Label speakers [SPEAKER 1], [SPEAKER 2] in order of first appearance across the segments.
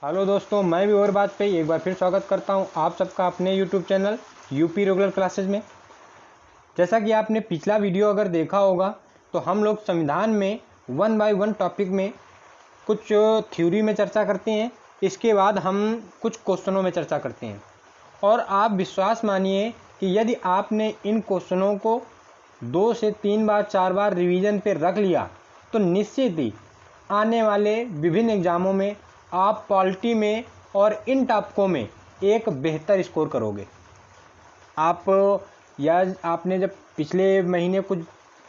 [SPEAKER 1] Hello दोस्तों, मैं भी और बात पे एक बार फिर स्वागत करता हूं आप सबका अपने YouTube channel UP regular classes में। जैसा कि आपने पिछला वीडियो अगर देखा होगा तो हम लोग संविधान में 1 बाय 1 टॉपिक में कुछ थ्योरी में चर्चा करते हैं। इसके बाद हम कुछ क्वेश्चनों में चर्चा करते हैं और आप विश्वास मानिए कि यदि आपने इन क्वेश्चनों को 2 से 3 बार 4 बार रिवीजन पे रख लिया तो निश्चित ही आने वाले विभिन्न एग्जामों में आप पॉलिटी में और इन टॉपिकों में एक बेहतर स्कोर करोगे। आप या आपने जब पिछले महीने कुछ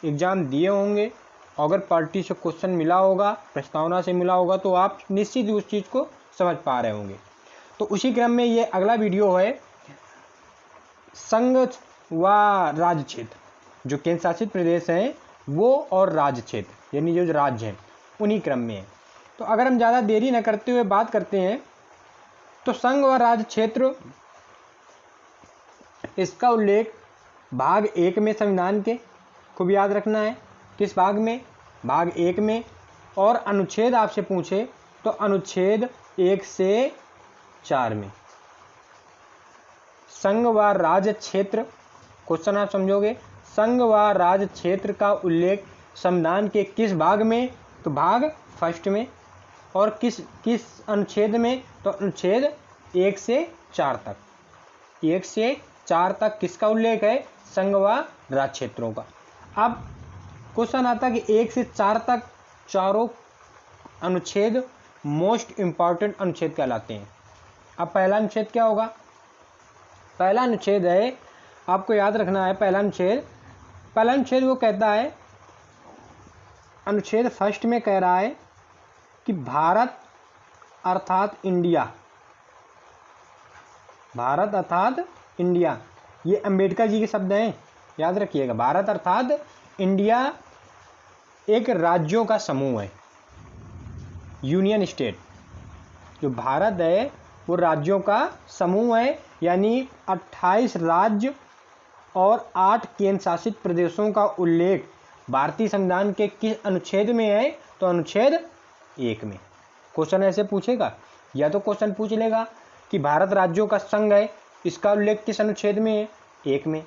[SPEAKER 1] एग्ज़ाम दिए होंगे, अगर पॉलिटी से क्वेश्चन मिला होगा, प्रस्तावना से मिला होगा, तो आप निश्चित ही उस चीज़ को समझ पा रहे होंगे। तो उसी क्रम में ये अगला वीडियो है संघ व राज्य क्षेत्र, जो केंद्र शासित प्रदेश हैं वो और राज्य क्षेत्र यानी जो राज्य हैं उन्हीं क्रम में है। तो अगर हम ज़्यादा देरी न करते हुए बात करते हैं तो संघ व राज्य क्षेत्र, इसका उल्लेख भाग 1 में संविधान के खूब याद रखना है। किस भाग में? भाग 1 में। और अनुच्छेद आपसे पूछे तो अनुच्छेद 1 से 4 में। संघ व राज्य क्षेत्र, क्वेश्चन आप समझोगे, संघ व राज्य क्षेत्र का उल्लेख संविधान के किस भाग में? तो भाग 1 में। और किस अनुच्छेद में? तो अनुच्छेद 1 से 4 तक। 1 से 4 तक किसका उल्लेख है? संघ व राज्य क्षेत्रों का। अब क्वेश्चन आता है कि 1 से 4 तक चारों अनुच्छेद मोस्ट इंपॉर्टेंट अनुच्छेद कहलाते हैं। अब पहला अनुच्छेद क्या होगा? पहला अनुच्छेद है, आपको याद रखना है, पहला अनुच्छेद वो कहता है, अनुच्छेद 1 में कह रहा है कि भारत अर्थात इंडिया, भारत अर्थात इंडिया, ये अंबेडकर जी के शब्द हैं, याद रखिएगा। भारत अर्थात इंडिया एक राज्यों का समूह है, यूनियन स्टेट। जो भारत है वो राज्यों का समूह है, यानी 28 राज्य और 8 केंद्र शासित प्रदेशों का उल्लेख भारतीय संविधान के किस अनुच्छेद में है? तो अनुच्छेद 1 में। क्वेश्चन ऐसे पूछेगा, या तो क्वेश्चन पूछ लेगा कि भारत राज्यों का संघ है, इसका उल्लेख किस अनुच्छेद में है? 1 में।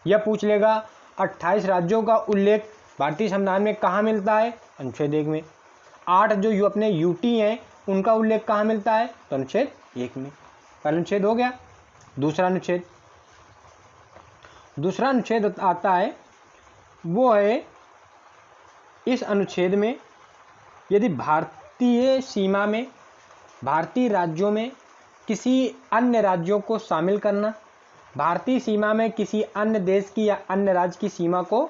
[SPEAKER 1] या पूछ लेगा 28 राज्यों का उल्लेख भारतीय संविधान में कहाँ मिलता है? अनुच्छेद 1 में। 8 जो अपने यूटी हैं उनका उल्लेख कहाँ मिलता है? तो अनुच्छेद 1 में। पहला अनुच्छेद हो गया। दूसरा अनुच्छेद आता है, वो है इस अनुच्छेद में यदि भारतीय सीमा में, भारतीय राज्यों में किसी अन्य राज्यों को शामिल करना, भारतीय सीमा में किसी अन्य देश की या अन्य राज्य की सीमा को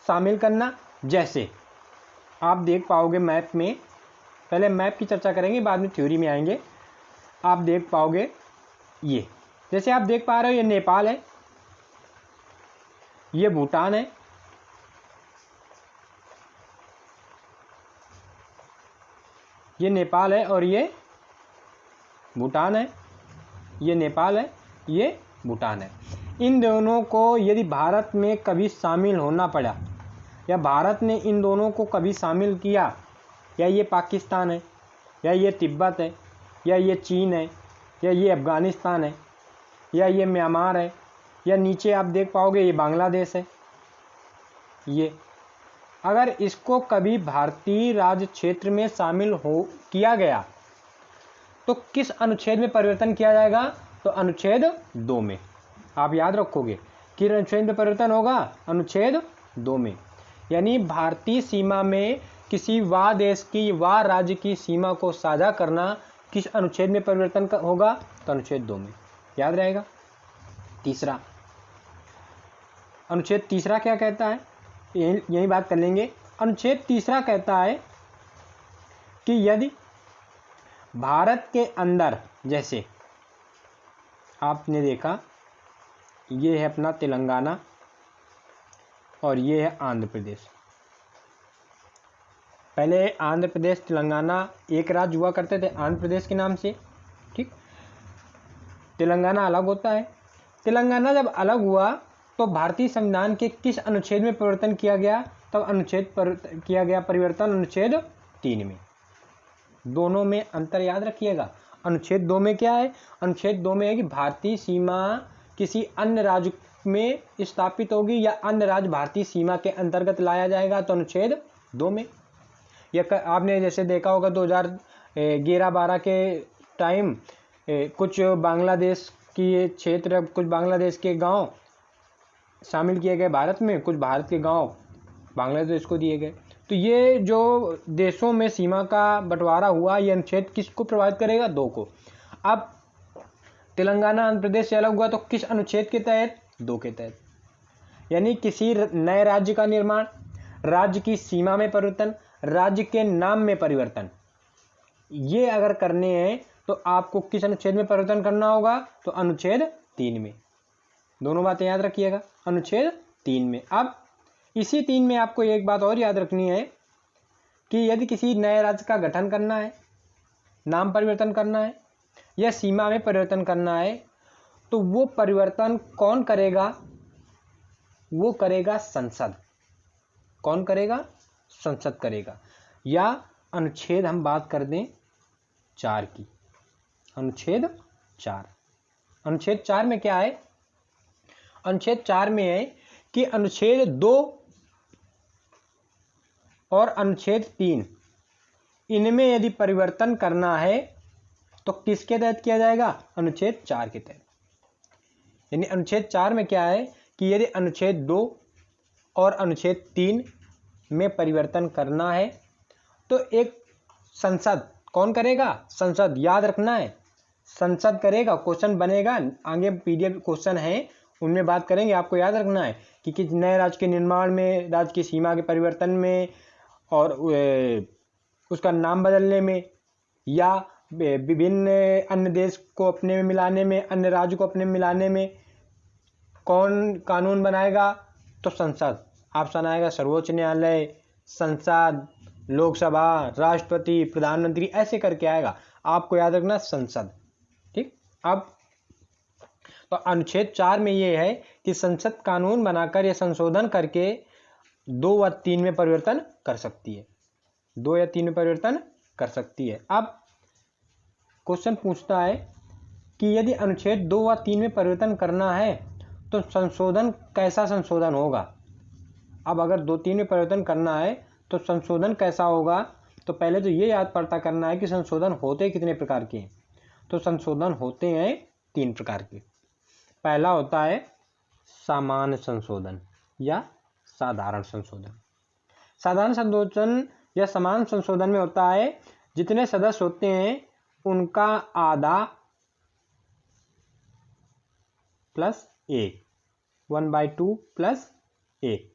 [SPEAKER 1] शामिल करना। जैसे आप देख पाओगे मैप में, पहले मैप की चर्चा करेंगे बाद में थ्योरी में आएंगे। आप देख पाओगे ये, जैसे आप देख पा रहे हो, ये नेपाल है, ये भूटान है, ये नेपाल है और ये भूटान है, ये नेपाल है, ये भूटान है। इन दोनों को यदि भारत में कभी शामिल होना पड़ा या भारत ने इन दोनों को कभी शामिल किया, या ये पाकिस्तान है, या ये तिब्बत है, या ये चीन है, या ये अफ़गानिस्तान है, या ये म्यांमार है, या नीचे आप देख पाओगे ये बांग्लादेश है, ये अगर इसको कभी भारतीय राज्य क्षेत्र में शामिल किया गया तो किस अनुच्छेद में परिवर्तन किया जाएगा? तो अनुच्छेद 2 में। आप याद रखोगे कि अनुच्छेद में परिवर्तन होगा अनुच्छेद 2 में। यानी भारतीय सीमा में किसी वा देश की वा राज्य की सीमा को साझा करना किस अनुच्छेद में परिवर्तन होगा? तो अनुच्छेद 2 में। याद रहेगा। तीसरा अनुच्छेद तीसरा क्या कहता है? यही बात कर लेंगे। अनुच्छेद तीसरा कहता है कि यदि भारत के अंदर, जैसे आपने देखा ये है अपना तेलंगाना और ये है आंध्र प्रदेश। पहले आंध्र प्रदेश तेलंगाना एक राज्य हुआ करते थे आंध्र प्रदेश के नाम से, ठीक। तेलंगाना अलग होता है। तेलंगाना जब अलग हुआ तो भारतीय संविधान के किस अनुच्छेद में परिवर्तन किया गया? तब अनुच्छेद किया गया परिवर्तन अनुच्छेद 3 में। दोनों में अंतर याद रखिएगा। अनुच्छेद 2 में क्या है? अनुच्छेद 2 में है कि भारतीय सीमा किसी अन्य राज्य में स्थापित होगी या अन्य राज्य भारतीय सीमा के अंतर्गत लाया जाएगा, तो अनुच्छेद 2 में। या आपने जैसे देखा होगा 2011-12 के टाइम कुछ बांग्लादेश की क्षेत्र, कुछ बांग्लादेश के गांव शामिल किए गए भारत में, कुछ भारत के गांव बांग्लादेश को दिए गए। तो ये जो देशों में सीमा का बंटवारा हुआ, ये अनुच्छेद किसको प्रभावित करेगा? 2 को। अब तेलंगाना आंध्र प्रदेश से अलग हुआ तो किस अनुच्छेद के तहत? 2 के तहत। यानी किसी नए राज्य का निर्माण, राज्य की सीमा में परिवर्तन, राज्य के नाम में परिवर्तन, ये अगर करने हैं तो आपको किस अनुच्छेद में परिवर्तन करना होगा? तो अनुच्छेद 3 में। दोनों बातें याद रखिएगा, अनुच्छेद 3 में। अब इसी 3 में आपको एक बात और याद रखनी है कि यदि किसी नए राज्य का गठन करना है, नाम परिवर्तन करना है या सीमा में परिवर्तन करना है, तो वो परिवर्तन कौन करेगा? वो करेगा संसद। कौन करेगा? संसद करेगा। या अनुच्छेद हम बात कर दें 4 की, अनुच्छेद 4। अनुच्छेद 4 में क्या है? अनुच्छेद 4 में है कि अनुच्छेद 2 और अनुच्छेद 3 इनमें यदि परिवर्तन करना है तो किसके तहत किया जाएगा? अनुच्छेद 4 के तहत। यानी अनुच्छेद 4 में क्या है कि यदि अनुच्छेद 2 और अनुच्छेद 3 में परिवर्तन करना है तो एक संसद, कौन करेगा? संसद। याद रखना है, संसद करेगा। क्वेश्चन बनेगा, आगे पीडीएफ क्वेश्चन है उनमें बात करेंगे। आपको याद रखना है कि किस नए राज्य के निर्माण में, राज्य की सीमा के परिवर्तन में और उसका नाम बदलने में या विभिन्न अन्य देश को अपने में मिलाने में, अन्य राज्य को अपने में मिलाने में कौन कानून बनाएगा? तो संसद। ऑप्शन आएगा सर्वोच्च न्यायालय, संसद, लोकसभा, राष्ट्रपति, प्रधानमंत्री, ऐसे करके आएगा। आपको याद रखना संसद। ठीक। अब तो अनुच्छेद 4 में ये है कि संसद कानून बनाकर या संशोधन करके 2 व 3 में परिवर्तन कर सकती है, 2 या 3 में परिवर्तन कर सकती है। अब क्वेश्चन पूछता है कि यदि अनुच्छेद 2 व 3 में परिवर्तन करना है तो संशोधन, कैसा संशोधन होगा? अब अगर 2-3 में परिवर्तन करना है तो संशोधन कैसा होगा? तो पहले तो ये याद पड़ता करना है कि संशोधन होते कितने प्रकार के हैं। तो संशोधन होते हैं 3 प्रकार के। पहला होता है सामान्य संशोधन या साधारण संशोधन। साधारण संशोधन या सामान्य संशोधन में होता है जितने सदस्य होते हैं उनका आधा प्लस 1, 1/2 प्लस 1,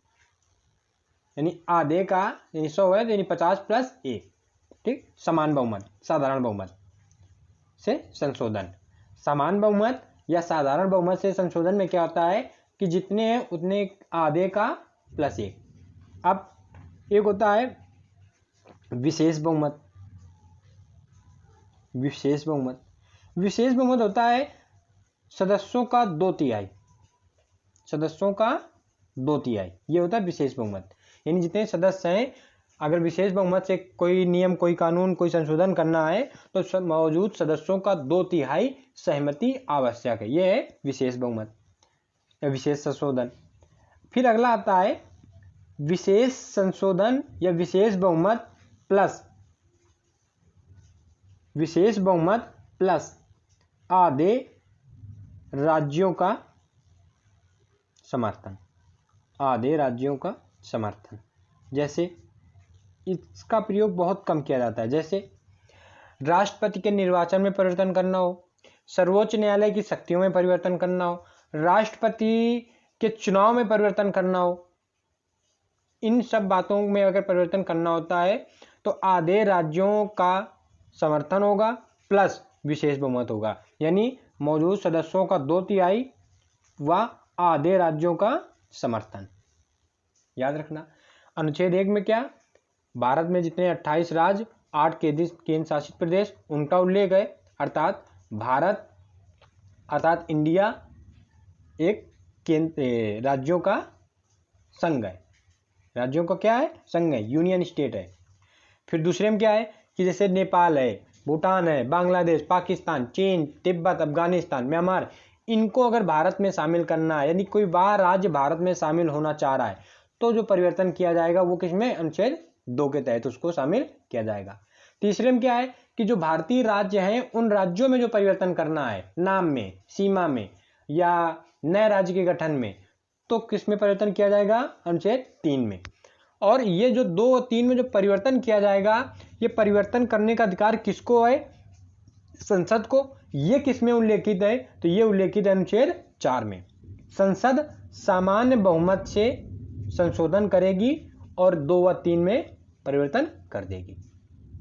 [SPEAKER 1] यानी आधे का, यानी 100 है यानी 50 प्लस 1। ठीक। समान बहुमत, साधारण बहुमत से संशोधन। समान बहुमत या साधारण बहुमत से संशोधन में क्या होता है कि जितने हैं उतने आधे का प्लस 1। अब एक होता है विशेष बहुमत। विशेष बहुमत, विशेष बहुमत होता है सदस्यों का 2/3, सदस्यों का 2/3, ये होता है विशेष बहुमत। यानी जितने सदस्य हैं, अगर विशेष बहुमत से कोई नियम, कोई कानून, कोई संशोधन करना है तो मौजूद सदस्यों का 2/3 सहमति आवश्यक है। यह है विशेष बहुमत या विशेष संशोधन। फिर अगला आता है विशेष संशोधन या विशेष बहुमत प्लस, विशेष बहुमत प्लस आधे राज्यों का समर्थन, आधे राज्यों का समर्थन। जैसे इसका प्रयोग बहुत कम किया जाता है, जैसे राष्ट्रपति के निर्वाचन में परिवर्तन करना हो, सर्वोच्च न्यायालय की शक्तियों में परिवर्तन करना हो, राष्ट्रपति के चुनाव में परिवर्तन करना हो, इन सब बातों में अगर परिवर्तन करना होता है तो आधे राज्यों का समर्थन होगा प्लस विशेष बहुमत होगा। यानी मौजूद सदस्यों का 2/3 व आधे राज्यों का समर्थन। याद रखना। अनुच्छेद 1 में क्या, भारत में जितने 28 राज्य, 8 केंद्र शासित प्रदेश, उनका उल्लेख है। अर्थात भारत, अर्थात इंडिया एक राज्यों का संघ है। राज्यों का क्या है? संघ है, यूनियन स्टेट है। फिर दूसरे में क्या है कि जैसे नेपाल है, भूटान है, बांग्लादेश, पाकिस्तान, चीन, तिब्बत, अफगानिस्तान, म्यांमार, इनको अगर भारत में शामिल करना है, यानी कोई बाहर राज्य भारत में शामिल होना चाह रहा है, तो जो परिवर्तन किया जाएगा वो किसमें, अनुच्छेद 2 के तहत उसको शामिल किया जाएगा। तीसरे में क्या है कि जो भारतीय राज्य हैं उन राज्यों में जो परिवर्तन करना है, नाम में, सीमा में या नए राज्य के गठन में, तो किसमें परिवर्तन किया जाएगा, अनुच्छेद 3 में। और ये जो 2 और 3 में जो परिवर्तन किया जाएगा, ये परिवर्तन करने का अधिकार किसको है, संसद को। ये किसमें उल्लेखित है, तो ये उल्लेखित है अनुच्छेद 4 में। संसद सामान्य बहुमत से संशोधन करेगी और 2 व 3 में परिवर्तन कर देगी।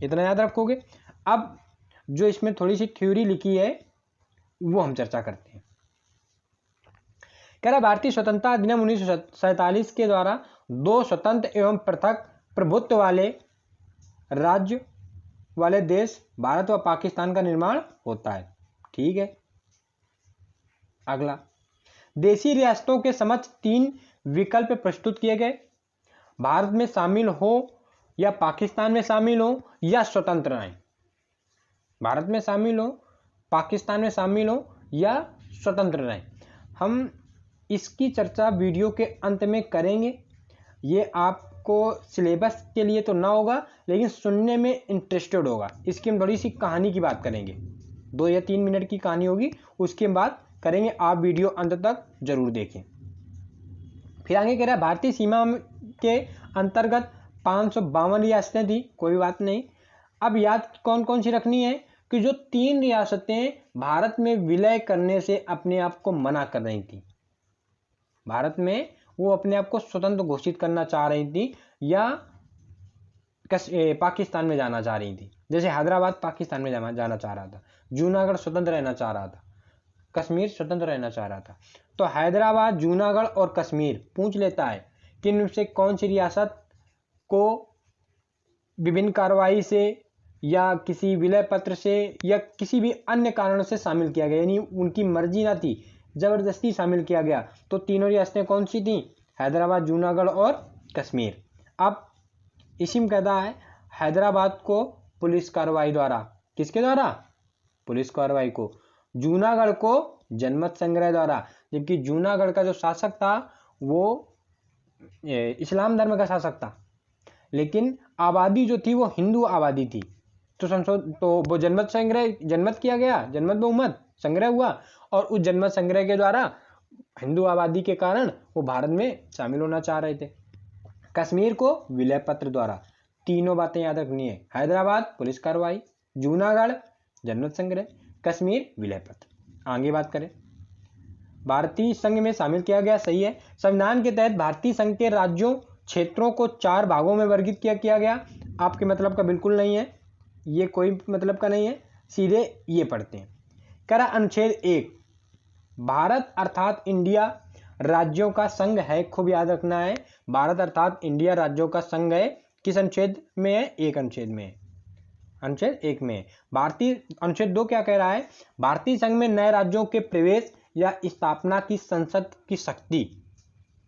[SPEAKER 1] इतना याद रखोगे। अब जो इसमें थोड़ी सी थ्योरी लिखी है वो हम चर्चा करते हैं। कह रहा भारतीय स्वतंत्रता अधिनियम 1947 के द्वारा 2 स्वतंत्र एवं पृथक प्रभुत्व वाले राज्य वाले देश भारत व पाकिस्तान का निर्माण होता है। ठीक है। अगला, देशी रियासतों के समक्ष 3 विकल्प प्रस्तुत किए गए, भारत में शामिल हो या पाकिस्तान में शामिल हो या स्वतंत्र रहें। भारत में शामिल हो, पाकिस्तान में शामिल हो या स्वतंत्र रहें। हम इसकी चर्चा वीडियो के अंत में करेंगे। ये आपको सिलेबस के लिए तो ना होगा, लेकिन सुनने में इंटरेस्टेड होगा। इसकी हम थोड़ी सी कहानी की बात करेंगे, 2 या 3 मिनट की कहानी होगी, उसके बाद करेंगे। आप वीडियो अंत तक जरूर देखें। फिर आगे कह रहा है भारतीय सीमा के अंतर्गत 552 रियासतें थी, कोई बात नहीं। अब याद कौन कौन सी रखनी है कि जो 3 रियासतें भारत में विलय करने से अपने आप को मना कर रही थी, भारत में वो अपने आप को स्वतंत्र घोषित करना चाह रही थी या पाकिस्तान में जाना चाह रही थी। जैसे हैदराबाद पाकिस्तान में जाना चाह रहा था, जूनागढ़ स्वतंत्र रहना चाह रहा था, कश्मीर स्वतंत्र रहना चाह रहा था। तो हैदराबाद, जूनागढ़ और कश्मीर पूछ लेता है कि इनमें से कौन सी रियासत को विभिन्न कार्रवाई से या किसी विलय पत्र से या किसी भी अन्य कारणों से शामिल किया गया, यानी उनकी मर्जी ना थी, जबरदस्ती शामिल किया गया। तो तीनों रियासतें कौन सी थी, हैदराबाद, जूनागढ़ और कश्मीर। अब इसी में कहता है हैदराबाद को पुलिस कार्रवाई द्वारा, किसके द्वारा, पुलिस कार्रवाई को, जूनागढ़ को जनमत संग्रह द्वारा, जबकि जूनागढ़ का जो शासक था वो इस्लाम धर्म का शासक था, लेकिन आबादी जो थी वो हिंदू आबादी थी। तो वो जनमत संग्रह, जनमत किया गया, जनमत बहुमत संग्रह हुआ, और उस जनमत संग्रह के द्वारा हिंदू आबादी के कारण वो भारत में शामिल होना चाह रहे थे। कश्मीर को विलय पत्र द्वारा। तीनों बातें याद रखनी है, हैदराबाद पुलिस कार्रवाई, जूनागढ़ जनमत संग्रह, कश्मीर विलय पत्र। आगे बात करें, भारतीय संघ में शामिल किया गया, सही है। संविधान के तहत भारतीय संघ के राज्यों क्षेत्रों को 4 भागों में वर्गीकृत किया गया। आपके मतलब का बिल्कुल नहीं है, ये कोई मतलब का नहीं है, सीधे ये पढ़ते हैं। कह रहा अनुच्छेद 1, भारत अर्थात इंडिया राज्यों का संघ है। खूब याद रखना है, भारत अर्थात इंडिया राज्यों का संघ है। किस अनुच्छेद में है, 1 अनुच्छेद में है, अनुच्छेद 1 में। भारतीय अनुच्छेद 2 क्या कह रहा है, भारतीय संघ में नए राज्यों के प्रवेश या स्थापना की संसद की शक्ति,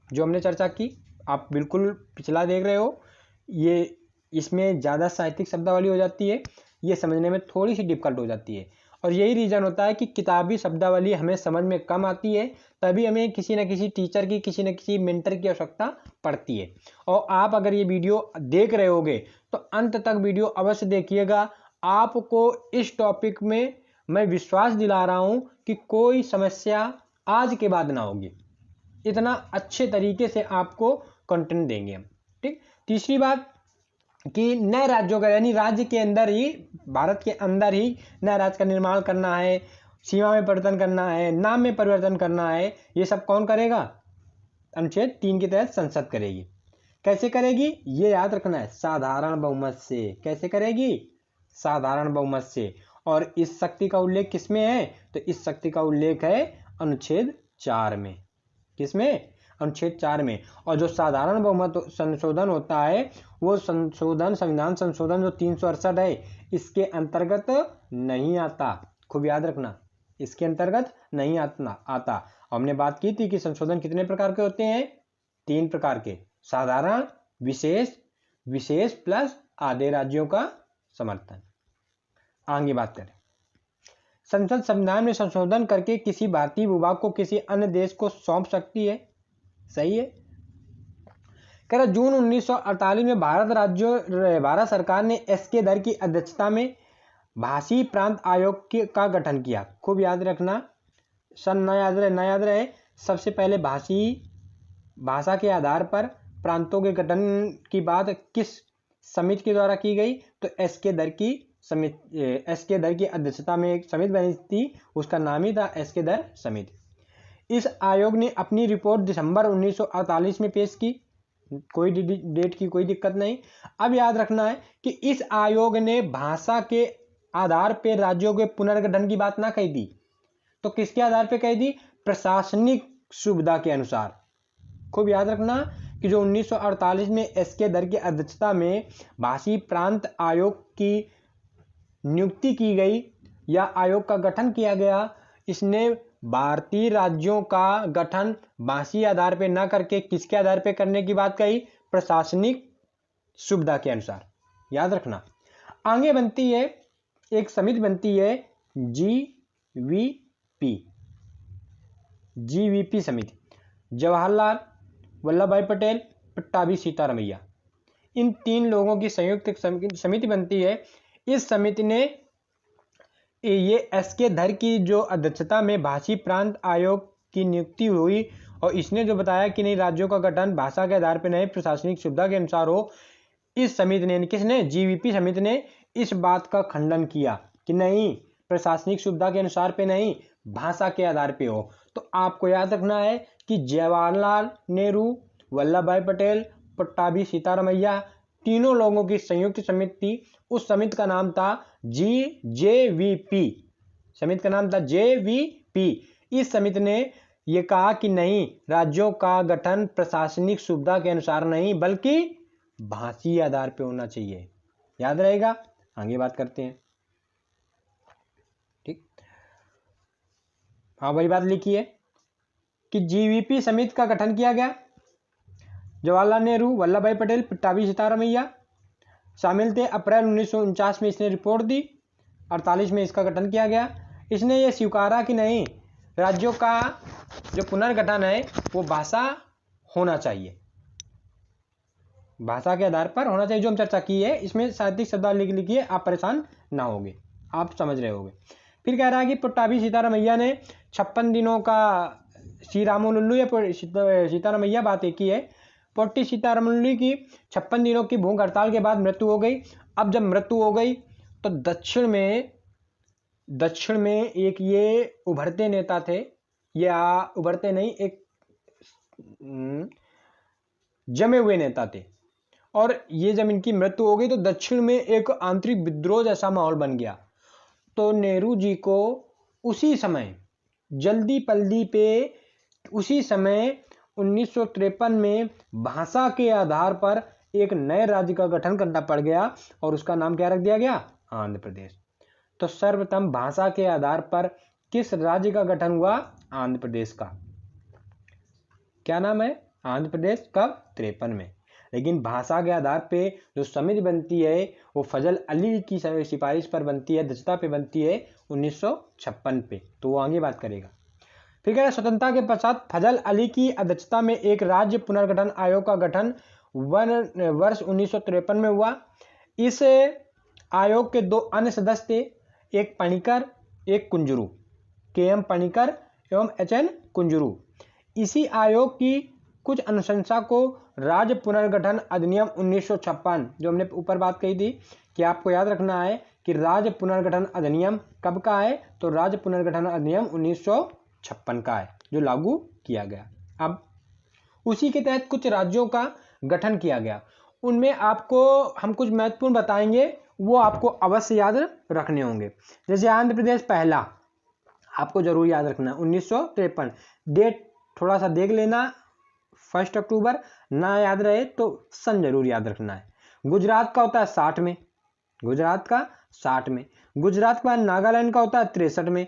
[SPEAKER 1] जो हमने चर्चा की, आप बिल्कुल पिछला देख रहे हो, ये इसमें ज़्यादा साहित्यिक शब्दावली हो जाती है, ये समझने में थोड़ी सी डिफिकल्ट हो जाती है। और यही रीज़न होता है कि किताबी शब्दावली हमें समझ में कम आती है, तभी हमें किसी न किसी टीचर की, किसी न किसी मेंटर की आवश्यकता पड़ती है। और आप अगर ये वीडियो देख रहे होगे तो अंत तक वीडियो अवश्य देखिएगा। आपको इस टॉपिक में मैं विश्वास दिला रहा हूँ कि कोई समस्या आज के बाद ना होगी। इतना अच्छे तरीके से आपको कंटेंट देंगे हम। ठीक। तीसरी बात कि नए राज्यों का, यानी राज्य के अंदर ही, भारत के अंदर ही नए राज्य का निर्माण करना है, सीमा में परिवर्तन करना है, नाम में परिवर्तन करना है, ये सब कौन करेगा, अनुच्छेद 3 के तहत संसद करेगी। कैसे करेगी, ये याद रखना है, साधारण बहुमत से। कैसे करेगी, साधारण बहुमत से। और इस शक्ति का उल्लेख किसमें है, तो इस शक्ति का उल्लेख है अनुच्छेद 4 में। किसमें, अनुच्छेद 4 में। और जो साधारण बहुमत संशोधन होता है, वो संशोधन, संविधान संशोधन जो 368 है, इसके अंतर्गत नहीं आता। खूब याद रखना, इसके अंतर्गत नहीं आता। हमने बात की थी कि संशोधन कितने प्रकार के होते हैं, 3 प्रकार के, साधारण, विशेष, विशेष प्लस आधे राज्यों का समर्थन। आगे बात करें। संसद संविधान में संशोधन करके किसी भारतीय भूभाग को किसी अन्य देश को सौंप सकती है। सही है। कह रहा जून 1948 में भारत सरकार ने एसके दर की अध्यक्षता में भाषी प्रांत आयोग का गठन किया। खूब याद रखना, सन ना याद रहे। सबसे पहले भाषा के आधार पर प्रांतों के गठन की बात किस समिति के द्वारा की गई? तो एसके दर की अध्यक्षता में एक समिति बनी थी, उसका नाम ही था एसके दर समिति। इस आयोग ने अपनी रिपोर्ट दिसंबर 1948 में पेश की। कोई डेट की कोई दिक्कत नहीं। अब याद रखना है कि इस आयोग ने भाषा के आधार पर राज्यों के पुनर्गठन की बात ना कही थी, तो किसके आधार पर कही थी? प्रशासनिक सुविधा के अनुसार। खूब याद रखना कि जो 1948 में एसके दर की अध्यक्षता में भाषी प्रांत आयोग की नियुक्ति की गई या आयोग का गठन किया गया, इसने भारतीय राज्यों का गठन भाषी आधार पर ना करके किसके आधार पर करने की बात कही? प्रशासनिक सुविधा के अनुसार। याद रखना। आगे बनती है एक समिति बनती है जीवीपी समिति। जवाहरलाल वल्लभ भाई पटेल, पट्टाभी सीतारमैया, इन तीन लोगों की संयुक्त समिति बनती है। इस समिति ने ये एसके दर की जो अध्यक्षता में भाषी प्रांत आयोग की नियुक्ति हुई और इसने जो बताया कि नहीं राज्यों का गठन भाषा के आधार पर नहीं प्रशासनिक सुविधा के अनुसार हो, इस समिति ने किसने? जीवीपी समिति ने इस बात का खंडन किया कि नहीं प्रशासनिक सुविधा के अनुसार पे नहीं भाषा के आधार पे हो। तो आपको याद रखना है कि जवाहरलाल नेहरू, वल्लभ भाई पटेल, पट्टाभी सीतारमैया तीनों लोगों की संयुक्त समिति थी। उस समिति का नाम था जेवीपी। समिति का नाम था जेवीपी। इस समिति ने यह कहा कि नहीं राज्यों का गठन प्रशासनिक सुविधा के अनुसार नहीं बल्कि भाषी आधार पे होना चाहिए। याद रहेगा। आगे बात करते हैं। ठीक, हाँ, वही बात लिखी है कि जीवीपी समिति का गठन किया गया। जवाहरलाल नेहरू, वल्लभ भाई पटेल, पट्टाभी सीतारमैया शामिल थे। अप्रैल 1949 में इसने रिपोर्ट दी। 48 में इसका गठन किया गया। इसने ये स्वीकारा कि नहीं राज्यों का जो पुनर्गठन है वो भाषा होना चाहिए, भाषा के आधार पर होना चाहिए। जो हम चर्चा की है इसमें साहित्यिक शब्दावली लिखी है, आप परेशान ना होगे, आप समझ रहे होगे। फिर कह रहा है कि पट्टाभी सीतारमैया ने 56 दिनों का श्री रामोलुल्लू या सीतारमैया बात एक ही है। पोट्टी सीतारमल्लू की 56 दिनों की भूख हड़ताल के बाद मृत्यु हो गई। अब जब मृत्यु हो गई तो दक्षिण में एक ये उभरते नेता थे, या उभरते नहीं, एक जमे हुए नेता थे। और ये जब इनकी मृत्यु हो गई तो दक्षिण में एक आंतरिक विद्रोह जैसा माहौल बन गया। तो नेहरू जी को उसी समय जल्दी पल्दी पे उसी समय 1953 में भाषा के आधार पर एक नए राज्य का गठन करना पड़ गया और उसका नाम क्या रख दिया गया? आंध्र प्रदेश। तो सर्वप्रथम भाषा के आधार पर किस राज्य का गठन हुआ? आंध्र प्रदेश का। क्या नाम है? आंध्र प्रदेश। कब? 53 में। लेकिन भाषा के आधार पे जो समिति बनती है वो फजल अली की सिफारिश पर बनती है, अध्यक्षता पे बनती है 1956 पे। तो वो आगे बात करेगा। फिर कह रहे स्वतंत्रता के पश्चात फजल अली की अध्यक्षता में एक राज्य पुनर्गठन आयोग का गठन वर्ष 1953 में हुआ। इस आयोग के दो अन्य सदस्य थे, एक पणिकर, एक कुंजरू, के.एम. पणिकर एवं एच.एन. कुंजरू। इसी आयोग की कुछ अनुशंसा को राज्य पुनर्गठन अधिनियम 1956, जो हमने ऊपर बात कही थी कि आपको याद रखना है कि राज्य पुनर्गठन अधिनियम कब का है? तो राज्य पुनर्गठन अधिनियम 1956 का है जो लागू किया गया। अब उसी के तहत कुछ राज्यों का गठन किया गया। उनमें आपको हम कुछ महत्वपूर्ण बताएंगे, वो आपको अवश्य याद रखने होंगे। जैसे आंध्र प्रदेश पहला, आपको जरूर याद रखना 1953। डेट थोड़ा सा देख लेना, 1 अक्टूबर। ना याद रहे तो सन जरूर याद रखना है। गुजरात का होता है 60 में, गुजरात का 60 में। गुजरात के बाद नागालैंड का होता है 63 में।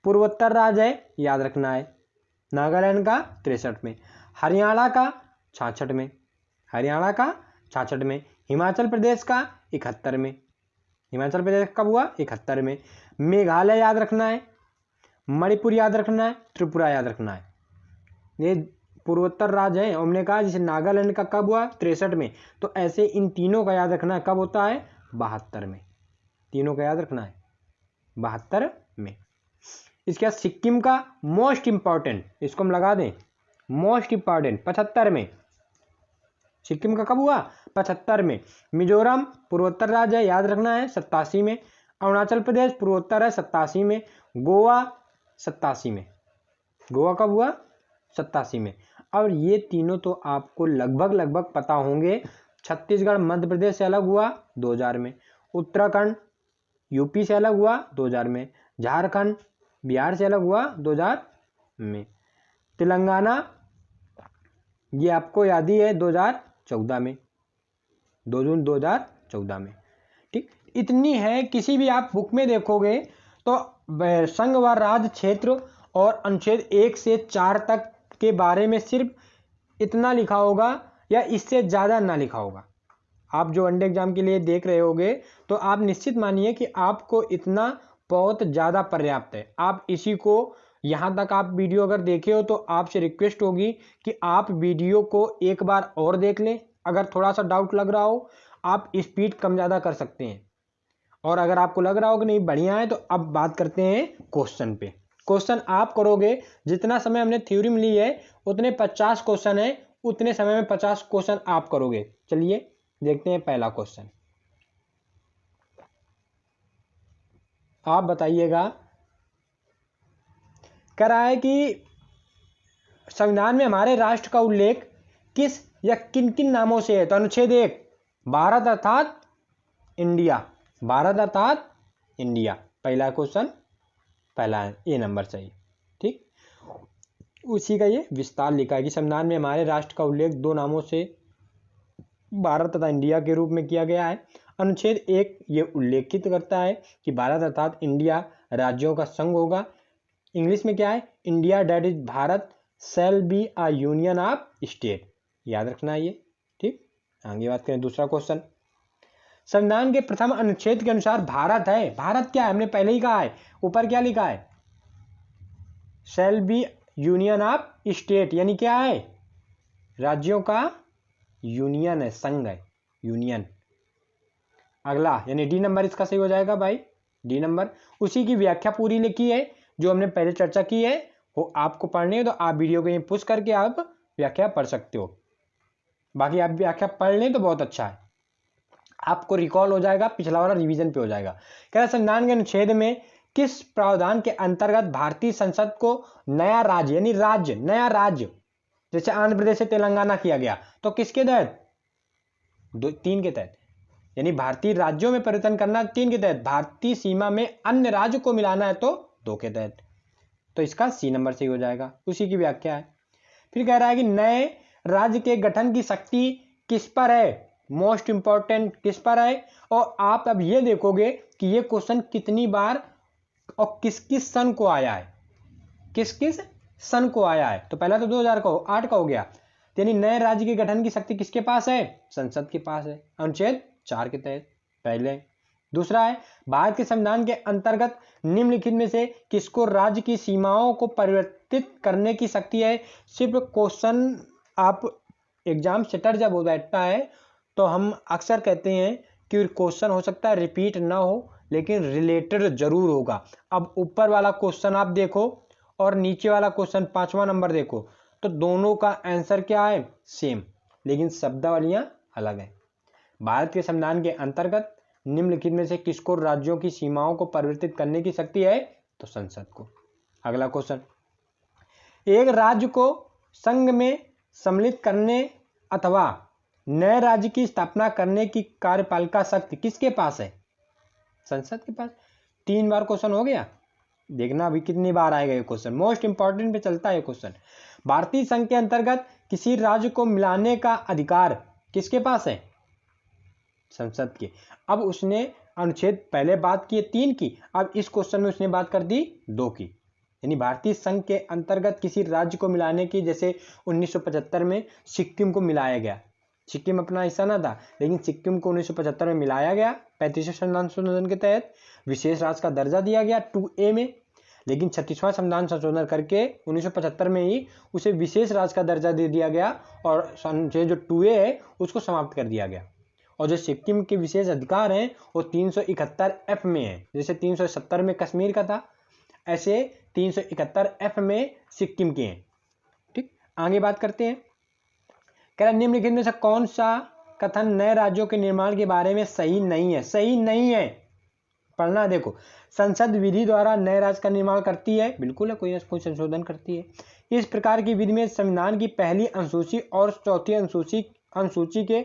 [SPEAKER 1] पूर्वोत्तर राज्य है, याद रखना है, नागालैंड का 63 में। हरियाणा का 66 में, हरियाणा का 66 में। हिमाचल प्रदेश का 71 में, हिमाचल प्रदेश कब हुआ? 71 में। मेघालय याद रखना है, मणिपुर याद रखना है, त्रिपुरा याद रखना है। ये पूर्वोत्तर राज्य हैं। हमने कहा जैसे नागालैंड का कब हुआ? 63 में। तो ऐसे इन तीनों का याद रखना है, कब होता है? 72 में। तीनों का याद रखना है 72 में। इसके बाद सिक्किम का मोस्ट इंपॉर्टेंट, इसको हम लगा दें मोस्ट इंपॉर्टेंट, 75 में। सिक्किम का कब हुआ? 75 में। मिजोरम पूर्वोत्तर राज्य है, याद रखना है, 87 में। अरुणाचल प्रदेश पूर्वोत्तर है, 87 में। गोवा 87 में। गोवा कब हुआ? 87 में। और ये तीनों तो आपको लगभग पता होंगे। छत्तीसगढ़ मध्य प्रदेश से अलग हुआ 2000 में। उत्तराखंड यूपी से अलग हुआ 2000 में। झारखंड बिहार से अलग हुआ 2000 में। तेलंगाना ये आपको याद ही है 2014 में, 2 जून 2014 में। ठीक, इतनी है। किसी भी आप बुक में देखोगे तो संघ व राज्य क्षेत्र और अनुच्छेद 1 से 4 तक के बारे में सिर्फ इतना लिखा होगा या इससे ज़्यादा ना लिखा होगा। आप जो वनडे एग्जाम के लिए देख रहे होगे तो आप निश्चित मानिए कि आपको इतना बहुत ज़्यादा पर्याप्त है। आप इसी को यहाँ तक आप वीडियो अगर देखे हो तो आपसे रिक्वेस्ट होगी कि आप वीडियो को एक बार और देख लें। अगर थोड़ा सा डाउट लग रहा हो आप स्पीड कम ज़्यादा कर सकते हैं। और अगर आपको लग रहा हो कि नहीं बढ़िया है तो अब बात करते हैं क्वेश्चन पे। क्वेश्चन आप करोगे, जितना समय हमने थ्योरी में ली है उतने 50 क्वेश्चन है, उतने समय में 50 क्वेश्चन आप करोगे। चलिए देखते हैं पहला क्वेश्चन। आप बताइएगा, कह रहा है कि संविधान में हमारे राष्ट्र का उल्लेख किस या किन किन नामों से है? तो अनुच्छेद 1 भारत अर्थात इंडिया, भारत अर्थात इंडिया। पहला क्वेश्चन पहला है, ए नंबर सही। ठीक, उसी का ये विस्तार लिखा है कि संविधान में हमारे राष्ट्र का उल्लेख 2 नामों से भारत तथा इंडिया के रूप में किया गया है। अनुच्छेद 1 ये उल्लेखित करता है कि भारत अर्थात इंडिया राज्यों का संघ होगा। इंग्लिश में क्या है? India that is Bharat shall be a union of state. याद रखना है ये। ठीक, आगे बात करें दूसरा क्वेश्चन। संविधान के प्रथम अनुच्छेद के अनुसार भारत है, भारत क्या है? हमने पहले ही कहा है, ऊपर क्या लिखा है? Shall be union of state, यानी क्या है? राज्यों का यूनियन है, संघ है, यूनियन। अगला यानी डी नंबर इसका सही हो जाएगा भाई, डी नंबर। उसी की व्याख्या पूरी लिखी है जो हमने पहले चर्चा की है, वो आपको पढ़नी है तो आप वीडियो को यहीं पुश करके आप व्याख्या पढ़ सकते हो। बाकी आप व्याख्या पढ़ लें तो बहुत अच्छा है, आपको रिकॉल हो जाएगा, पिछला वाला रिवीजन पे हो जाएगा। कह रहा संविधान के अनुच्छेद में किस प्रावधान के अंतर्गत भारतीय संसद को नया राज्य यानी राज्य, नया राज्य जैसे आंध्र प्रदेश से तेलंगाना किया गया तो किसके तहत? 3 के तहत, यानी भारतीय राज्यों में परिवर्तन करना 3 के तहत, भारतीय सीमा में अन्य राज्य को मिलाना है तो 2 के तहत। तो इसका सी नंबर सही हो जाएगा, उसी की व्याख्या है। फिर कह रहा है कि नए राज्य के गठन की शक्ति किस पर है? मोस्ट इंपॉर्टेंट किस पर है? और आप अब ये देखोगे कि ये क्वेश्चन कितनी बार और किस किस सन को आया है, किस किस सन को आया है। तो पहला तो 2008 का हो गया, यानी नए राज्य के गठन की शक्ति किसके पास है? संसद के पास है, अनुच्छेद 4 के तहत पहले। दूसरा है भारत के संविधान के अंतर्गत निम्नलिखित में से किसको राज्य की सीमाओं को परिवर्तित करने की शक्ति है? सिर्फ क्वेश्चन आप एग्जाम सेटर जब हो बैठता है तो हम अक्सर कहते हैं कि क्वेश्चन हो सकता है रिपीट ना हो लेकिन रिलेटेड जरूर होगा। अब ऊपर वाला क्वेश्चन आप देखो और नीचे वाला क्वेश्चन 5वां नंबर देखो तो दोनों का आंसर क्या है? सेम, लेकिन शब्दावलियां अलग है। भारत के संविधान के अंतर्गत निम्नलिखित में से किसको राज्यों की सीमाओं को परिवर्तित करने की शक्ति है? तो संसद को। अगला क्वेश्चन, एक राज्य को संघ में सम्मिलित करने अथवा नए राज्य की स्थापना करने की कार्यपालिका शक्ति किसके पास है? संसद के पास। 3 बार क्वेश्चन हो गया, देखना अभी कितनी बार आएगा ये क्वेश्चन, मोस्ट इंपॉर्टेंट पे चलता है क्वेश्चन। भारतीय संघ के अंतर्गत किसी राज्य को मिलाने का अधिकार किसके पास है? संसद के। अब उसने अनुच्छेद पहले बात की 3 की, अब इस क्वेश्चन में उसने बात कर दी 2 की, यानी भारतीय संघ के अंतर्गत किसी राज्य को मिलाने की, जैसे 1975 में सिक्किम को मिलाया गया, सिक्किम अपना हिस्सा ना था, लेकिन सिक्किम को 1975 में मिलाया गया 35वें संविधान संशोधन के तहत, विशेष राज्य का दर्जा दिया गया 2A में। लेकिन 36वां संविधान संशोधन करके 1975 में ही उसे विशेष राज्य का दर्जा दे दिया गया और जो 2A है उसको समाप्त कर दिया गया। और जो सिक्किम के विशेष अधिकार हैं वो 371F में है। जैसे 370 में कश्मीर का था, ऐसे 371F में सिक्किम के हैं। ठीक, आगे बात करते हैं। कह रहा निम्नलिखित में से कौन सा कथन नए राज्यों के निर्माण के बारे में सही नहीं है? सही नहीं है, पढ़ना देखो। संसद विधि द्वारा नए राज्य का निर्माण करती है, बिल्कुल है, कोई ना कोई संशोधन करती है। इस प्रकार की विधि में संविधान की पहली अनुसूची और चौथी अनुसूची के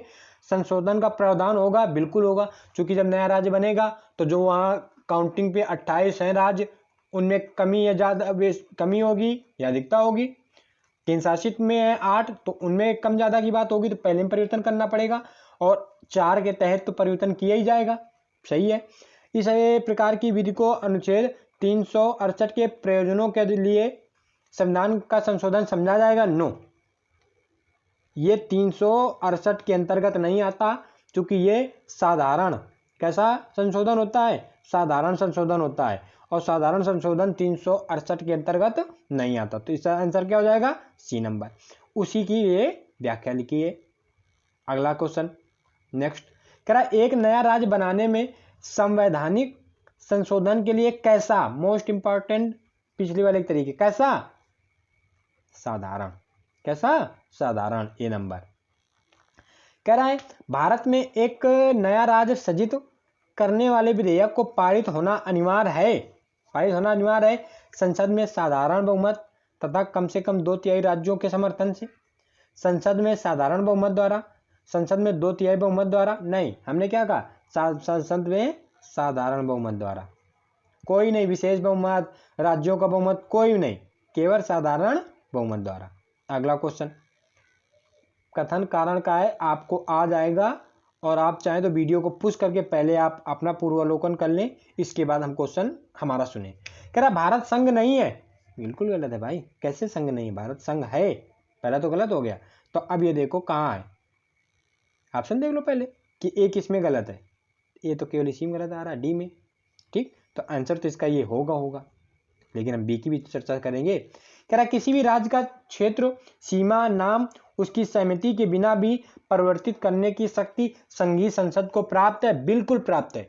[SPEAKER 1] संशोधन का प्रावधान होगा, बिल्कुल होगा। क्योंकि जब नया राज्य बनेगा तो जो वहाँ काउंटिंग पे 28 हैं राज्य, उनमें कमी या ज्यादा कमी होगी या अधिकता होगी। केंद्र शासित में है 8, तो उनमें कम ज्यादा की बात होगी, तो पहले में परिवर्तन करना पड़ेगा, और 4 के तहत तो परिवर्तन किया ही जाएगा। सही है। इस प्रकार की विधि को अनुच्छेद 368 के प्रयोजनों के लिए संविधान का संशोधन समझा जाएगा? नो, ये 368 के अंतर्गत नहीं आता, क्योंकि ये साधारण कैसा संशोधन होता है? साधारण संशोधन होता है, और साधारण संशोधन 368 के अंतर्गत नहीं आता। तो इसका आंसर क्या हो जाएगा? C number. उसी की ये व्याख्या लिखी है। अगला क्वेश्चन नेक्स्ट कह रहा एक नया राज्य बनाने में संवैधानिक संशोधन के लिए कैसा, मोस्ट इंपॉर्टेंट पिछली वाले तरीके, कैसा? साधारण। कैसा? साधारण, ए नंबर। कह रहा है भारत में एक नया राज्य सृजित करने वाले विधेयक को पारित होना अनिवार्य है। पारित होना अनिवार्य है संसद में साधारण बहुमत तथा कम से कम 2/3 राज्यों के समर्थन से। संसद में साधारण बहुमत द्वारा, संसद में 2/3 बहुमत द्वारा नहीं, हमने क्या कहा? संसद में साधारण बहुमत द्वारा, कोई नहीं विशेष बहुमत, राज्यों का बहुमत कोई नहीं, केवल साधारण बहुमत द्वारा। अगला क्वेश्चन कथन कारण का है, आपको आ जाएगा, और आप चाहें तो वीडियो को पुश करके पहले आप अपना पूर्वावलोकन कर लें, इसके बाद हम क्वेश्चन हमारा सुने। कह रहा भारत संघ नहीं है, बिल्कुल गलत है भाई। कैसे संघ नहीं है? भारत संघ है, पहला तो गलत हो गया। तो अब ये देखो कहाँ है, ऑप्शन देख लो पहले कि ए किस में गलत है। ए तो केवल इसी में गलत आ रहा है, डी में। ठीक, तो आंसर तो इसका ये होगा, लेकिन हम बी की भी चर्चा करेंगे। कह रहा किसी भी राज्य का क्षेत्र, सीमा, नाम उसकी सहमति के बिना भी परिवर्तित करने की शक्ति संघीय संसद को प्राप्त है, बिल्कुल प्राप्त है।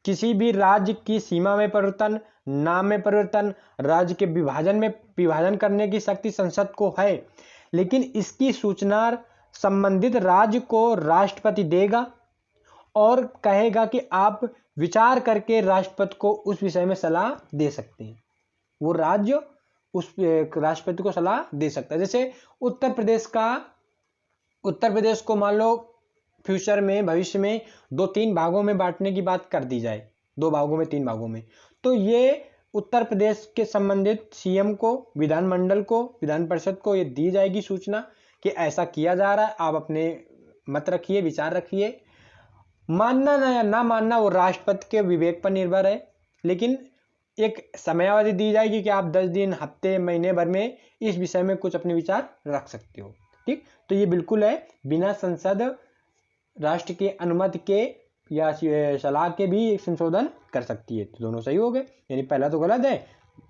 [SPEAKER 1] किसी भी राज्य की सीमा में परिवर्तन, नाम में परिवर्तन, राज्य के विभाजन करने की शक्ति संसद को है, लेकिन इसकी सूचना संबंधित राज्य को राष्ट्रपति देगा और कहेगा कि आप विचार करके राष्ट्रपति को उस विषय में सलाह दे सकते हैं। वो राज्य उस राष्ट्रपति को सलाह दे सकता है। जैसे उत्तर प्रदेश को मान लो फ्यूचर में, भविष्य में 2-3 भागों में बांटने की बात कर दी जाए, 2 भागों में, 3 भागों में, तो ये उत्तर प्रदेश के संबंधित सीएम को, विधानमंडल को, विधान परिषद को ये दी जाएगी सूचना कि ऐसा किया जा रहा है, आप अपने मत रखिए, विचार रखिए। मानना ना या ना मानना वो राष्ट्रपति के विवेक पर निर्भर है, लेकिन एक समयावधि दी जाएगी कि आप 10 दिन, हफ्ते, महीने भर में इस विषय में कुछ अपने विचार रख सकते हो। ठीक, तो ये बिल्कुल है, बिना संसद राष्ट्र के अनुमति के या सलाह के भी संशोधन कर सकती है। तो दोनों सही हो गए, यानी पहला तो गलत है,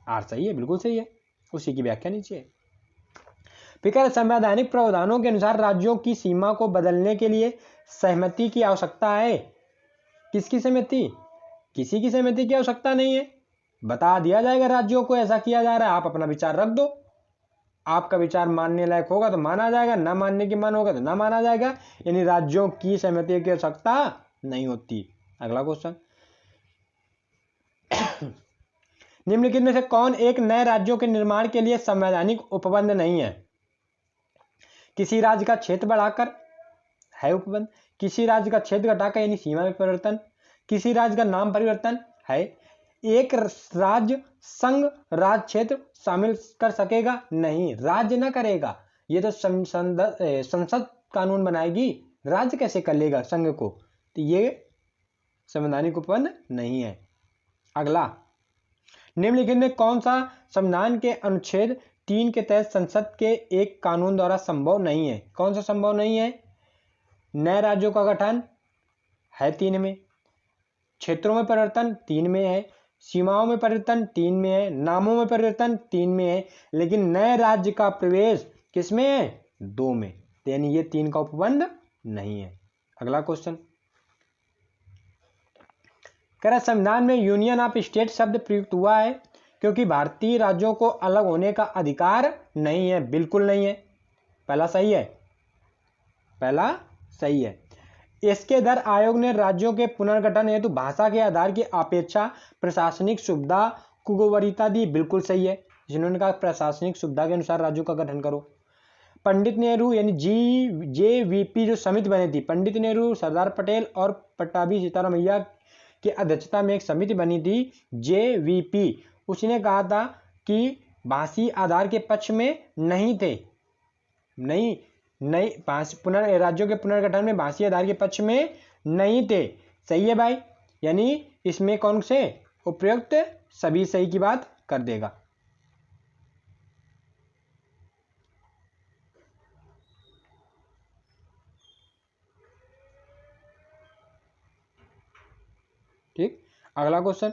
[SPEAKER 1] आर सही है, बिल्कुल सही है। उसी की व्याख्या नीचे है। फिर संवैधानिक प्रावधानों के अनुसार राज्यों की सीमा को बदलने के लिए सहमति की आवश्यकता है। किसकी सहमति? किसी की सहमति की आवश्यकता नहीं है, बता दिया जाएगा राज्यों को ऐसा किया जा रहा है, आप अपना विचार रख दो। आपका विचार मानने लायक होगा तो माना जाएगा, ना मानने की मन होगा तो ना माना जाएगा, यानी राज्यों की सहमति की आवश्यकता नहीं होती। अगला क्वेश्चन निम्नलिखित में से कौन एक नए राज्यों के निर्माण के लिए संवैधानिक उपबंध नहीं है? किसी राज्य का क्षेत्र बढ़ाकर है उपबंध, किसी राज्य का क्षेत्र घटाकर यानी सीमा में परिवर्तन, किसी राज्य का नाम परिवर्तन है। एक राज्य संघ राज्य क्षेत्र शामिल कर सकेगा? नहीं, राज्य ना करेगा, ये तो संसद कानून बनाएगी, राज्य कैसे कर लेगा संघ को? तो ये संवैधानिक उपबंध नहीं है। अगला निम्नलिखित में कौन सा संविधान के अनुच्छेद 3 के तहत संसद के एक कानून द्वारा संभव नहीं है? कौन सा संभव नहीं है? नए राज्यों का गठन है 3 में, क्षेत्रों में परिवर्तन 3 में है, सीमाओं में परिवर्तन 3 में है, नामों में परिवर्तन 3 में है, लेकिन नए राज्य का प्रवेश किसमें है? 2 में। यानी ये 3 का उपबंध नहीं है। अगला क्वेश्चन कह रहा संविधान में यूनियन ऑफ स्टेट शब्द प्रयुक्त हुआ है क्योंकि भारतीय राज्यों को अलग होने का अधिकार नहीं है। बिल्कुल नहीं है, पहला सही है, पहला सही है। इसके दर आयोग ने राज्यों के पुनर्गठन हेतु भाषा के आधार की अपेक्षा प्रशासनिक सुविधा को वरीयता दी। बिल्कुल सही है, जिन्होंने कहा प्रशासनिक सुविधा के अनुसार राज्यों का गठन करो। पंडित नेहरू यानी JVP जो समिति बनी थी, पंडित नेहरू, सरदार पटेल और पट्टाभी सीतारामैया की अध्यक्षता में एक समिति बनी थी JVP, उसने कहा था कि भाषी आधार के पक्ष में नहीं थे, नहीं राज्यों के पुनर्गठन में भाषी आधार के पक्ष में नहीं थे। सही है भाई, यानी इसमें कौन से उपयुक्त सभी सही की बात कर देगा। ठीक, अगला क्वेश्चन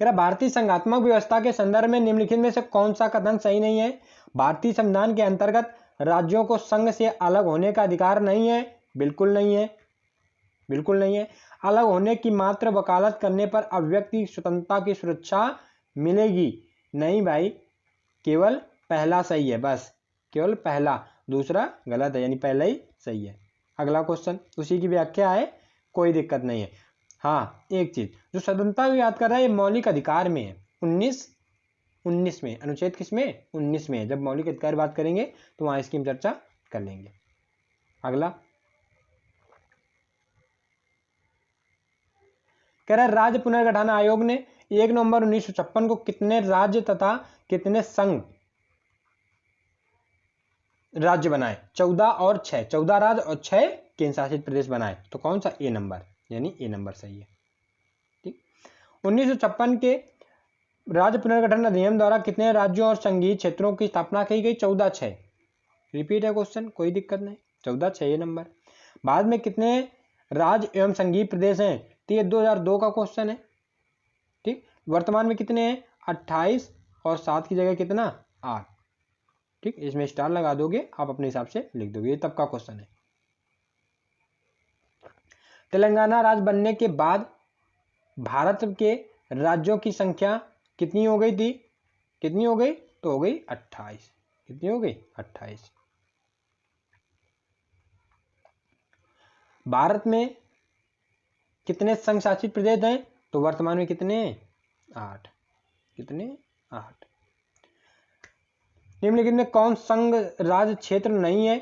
[SPEAKER 1] कह रहा भारतीय संघात्मक व्यवस्था के संदर्भ में निम्नलिखित में से कौन सा कथन सही नहीं है? भारतीय संविधान के अंतर्गत राज्यों को संघ से अलग होने का अधिकार नहीं है। बिल्कुल नहीं है, बिल्कुल नहीं है। अलग होने की मात्र वकालत करने पर अभिव्यक्ति स्वतंत्रता की सुरक्षा मिलेगी। नहीं भाई, केवल पहला सही है, बस केवल पहला, दूसरा गलत है, यानी पहला ही सही है। अगला क्वेश्चन उसी की व्याख्या है, कोई दिक्कत नहीं है। हाँ, एक चीज जो स्वतंत्रता को याद कर रहा है, ये मौलिक अधिकार में है, 19 में, अनुच्छेद किसमें? 19 में है। जब मौलिक अधिकार बात करेंगे तो वहां इसकी हम चर्चा कर लेंगे। अगला कह रहा है राज्य पुनर्गठन आयोग ने 1 नवंबर 1956 को कितने राज्य तथा कितने संघ राज्य बनाए? 14 और 6, 14 राज्य और 6 केंद्र शासित प्रदेश बनाए। तो कौन सा? ए नंबर, यानी ए नंबर सही है। ठीक, 1956 के राज्य पुनर्गठन अधिनियम द्वारा कितने राज्यों और संघीय क्षेत्रों की स्थापना की गई? 14, 6। रिपीट है क्वेश्चन, कोई दिक्कत नहीं, 14, 6 ये नंबर। बाद में कितने राज्य एवं संघीय प्रदेश हैं? तो ये 2002 का क्वेश्चन है। ठीक, वर्तमान में कितने हैं? 28 और 7 की जगह कितना? 8। ठीक, इसमें स्टार लगा दोगे, आप अपने हिसाब से लिख दोगे, ये तब का क्वेश्चन है। तेलंगाना राज्य बनने के बाद भारत के राज्यों की संख्या कितनी हो गई थी? कितनी हो गई? तो हो गई 28। कितनी हो गई? 28। भारत में कितने संघ शासित प्रदेश हैं? तो वर्तमान में कितने? 8। कितने? 8। निम्नलिखित में कौन संघ राज्य क्षेत्र नहीं है?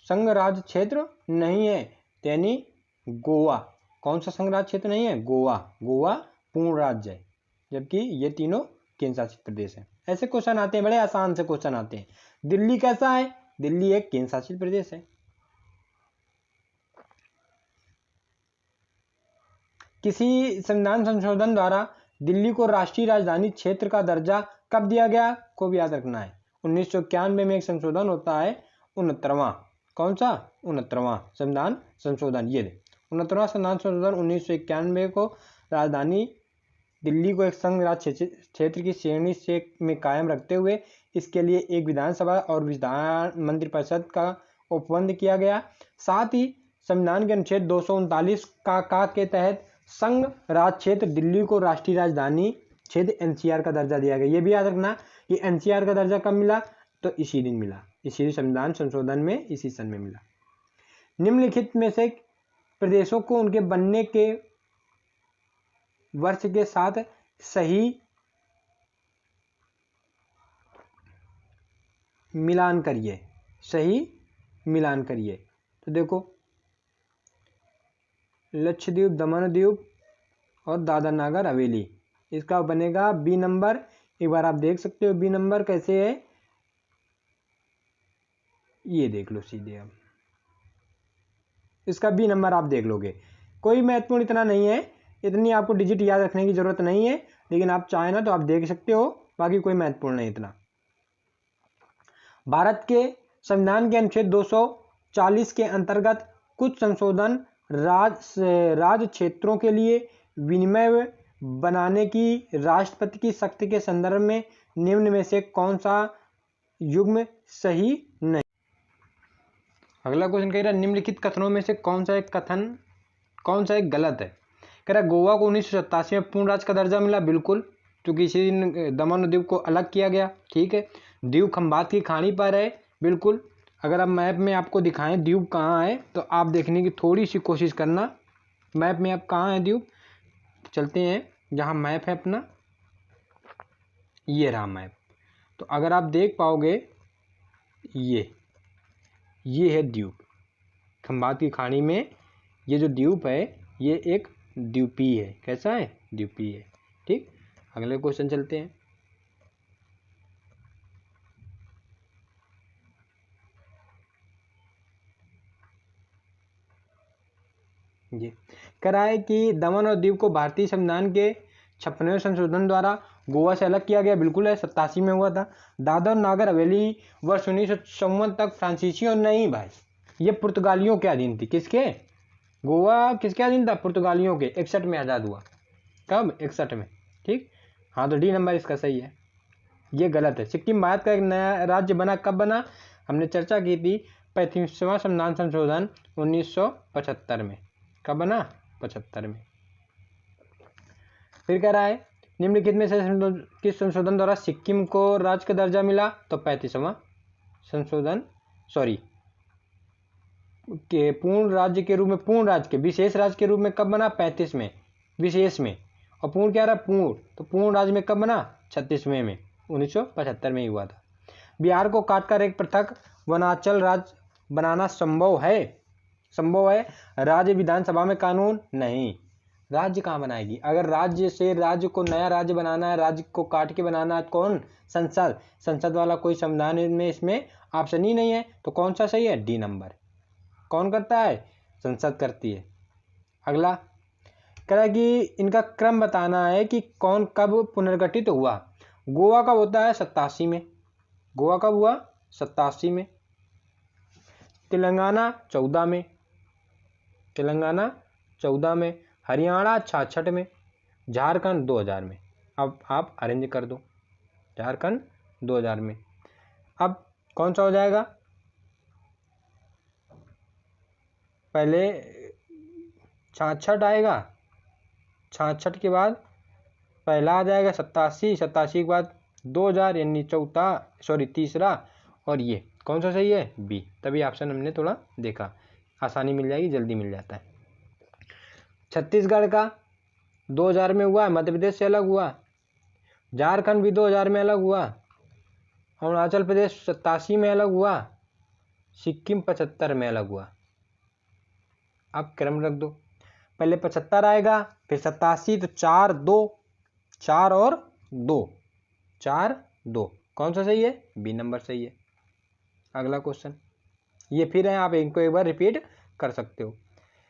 [SPEAKER 1] संघ राज्य क्षेत्र नहीं है, यानी गोवा। कौन सा संघ राज्य क्षेत्र नहीं है? गोवा। गोवा पूर्ण राज्य है, जबकि ये तीनों केंद्र शासित प्रदेश हैं। ऐसे क्वेश्चन आते हैं, बड़े आसान से क्वेश्चन आते हैं। दिल्ली कैसा है? दिल्ली एक केंद्र शासित प्रदेश है। किसी संविधान संशोधन द्वारा दिल्ली को राष्ट्रीय राजधानी क्षेत्र का दर्जा कब दिया गया? को भी याद रखना है। 1991 में एक संशोधन होता है, 69वां। कौन सा? 69वां संविधान संशोधन। ये 69वां संविधान संशोधन 1991 को राजधानी दिल्ली को एक संघ राज्य क्षेत्र की श्रेणी से में कायम रखते हुए इसके लिए एक विधानसभा और विधान मंत्रिपरिषद का उपबंध किया गया। साथ ही संविधान के अनुच्छेद 239 का के तहत संघ राज्य क्षेत्र दिल्ली को राष्ट्रीय राजधानी क्षेत्र NCR का दर्जा दिया गया। ये भी याद रखना कि NCR का दर्जा कब मिला? तो इसी दिन मिला, इसी संविधान संशोधन में, इसी सन में मिला। निम्नलिखित में से प्रदेशों को उनके बनने के वर्ष के साथ सही मिलान करिए, सही मिलान करिए। तो देखो, लक्षद्वीप, दमन द्वीप और दादर नागर हवेली, इसका बनेगा बी नंबर। एक बार आप देख सकते हो बी नंबर कैसे है, ये देख लो सीधे। अब इसका बी नंबर आप देख लोगे, कोई महत्वपूर्ण इतना नहीं है, इतनी आपको डिजिट याद रखने की जरूरत नहीं है, लेकिन आप चाहे ना तो आप देख सकते हो, बाकी कोई महत्वपूर्ण नहीं इतना। भारत के संविधान के अनुच्छेद 240 के अंतर्गत कुछ संशोधन राज्य क्षेत्रों के लिए विनिमय बनाने की राष्ट्रपति की शक्ति के संदर्भ में निम्न में से कौन सा युग्म सही नहीं। अगला क्वेश्चन कह रहा है निम्नलिखित कथनों में से कौन सा एक गलत है। कह रहा है गोवा को 1987 में पूर्ण राज्य का दर्जा मिला, बिल्कुल, क्योंकि इसी दिन दमन और दीव को अलग किया गया। ठीक है, दीव खंबात की खाड़ी पर है, बिल्कुल। अगर आप मैप में आपको दिखाएं दीव कहाँ है तो आप देखने की थोड़ी सी कोशिश करना, मैप में आप कहाँ है दीव। चलते हैं जहाँ मैप है अपना, ये रहा मैप। तो अगर आप देख पाओगे ये है द्वीप, खंबात की खाड़ी में ये जो द्वीप है ये एक द्वीपीय है। कैसा है? द्वीपीय है। ठीक, अगले क्वेश्चन चलते हैं। ये कह रहा है कि दमन और दीव को भारतीय संविधान के 56वें संशोधन द्वारा गोवा से अलग किया गया, बिल्कुल है, 87 में हुआ था। दादर और नागर हवेली वर्ष 1954 तक फ्रांसीसियों नहीं भाई, ये पुर्तगालियों के अधीन थी। किसके? गोवा किसके अधीन था? पुर्तगालियों के। 61 में आज़ाद हुआ। कब? 61 में। ठीक, हाँ, तो डी नंबर इसका सही है, ये गलत है। सिक्किम भारत का एक नया राज्य बना, कब बना? हमने चर्चा की थी 35वां संविधान संशोधन 1975 में। कब बना? 75 में। फिर कह रहा है निम्नलिखित में से किस संशोधन द्वारा सिक्किम को राज्य का दर्जा मिला? तो 35वां संशोधन, के पूर्ण राज्य के रूप में, पूर्ण राज्य के विशेष राज्य के रूप में कब बना? 35 में, विशेष में। और पूर्ण क्या रहा? पूर्ण। तो पूर्ण राज्य में कब बना? 36वें में, 1975 में ही हुआ था। बिहार को काटकर एक पृथक वनांचल राज्य बनाना संभव है? संभव है। राज्य विधानसभा में कानून नहीं, राज्य कहाँ बनाएगी? अगर राज्य से राज्य को नया राज्य बनाना है, राज्य को काट के बनाना है, कौन? संसद। संसद वाला कोई संविधान में इसमें ऑप्शन ही नहीं है। तो कौन सा सही है? D number. कौन करता है? संसद करती है। अगला कह रहा है कि इनका क्रम बताना है कि कौन कब पुनर्गठित हुआ। गोवा कब होता है? 87 में। गोवा कब हुआ? 87 में। तेलंगाना 14 में, तेलंगाना 14 में। हरियाणा 66 में। झारखंड 2000 में। अब आप अरेंज कर दो, झारखंड 2000 में। अब कौन सा हो जाएगा? पहले 66 आएगा, 66 के बाद पहला आ जाएगा 87, 87 के बाद 2000, यानी तीसरा। और ये कौन सा सही है? बी। तभी ऑप्शन हमने थोड़ा देखा, आसानी मिल जाएगी, जल्दी मिल जाता है। छत्तीसगढ़ का 2000 में हुआ, मध्य प्रदेश से अलग हुआ। झारखंड भी 2000 में अलग हुआ। अरुणाचल प्रदेश 87 में अलग हुआ। सिक्किम 75 में अलग हुआ। अब क्रम रख दो, पहले 75 आएगा, फिर 87, तो 4 और 2। कौन सा सही है? बी नंबर सही है। अगला क्वेश्चन ये फिर है, आप इनको एक बार रिपीट कर सकते हो।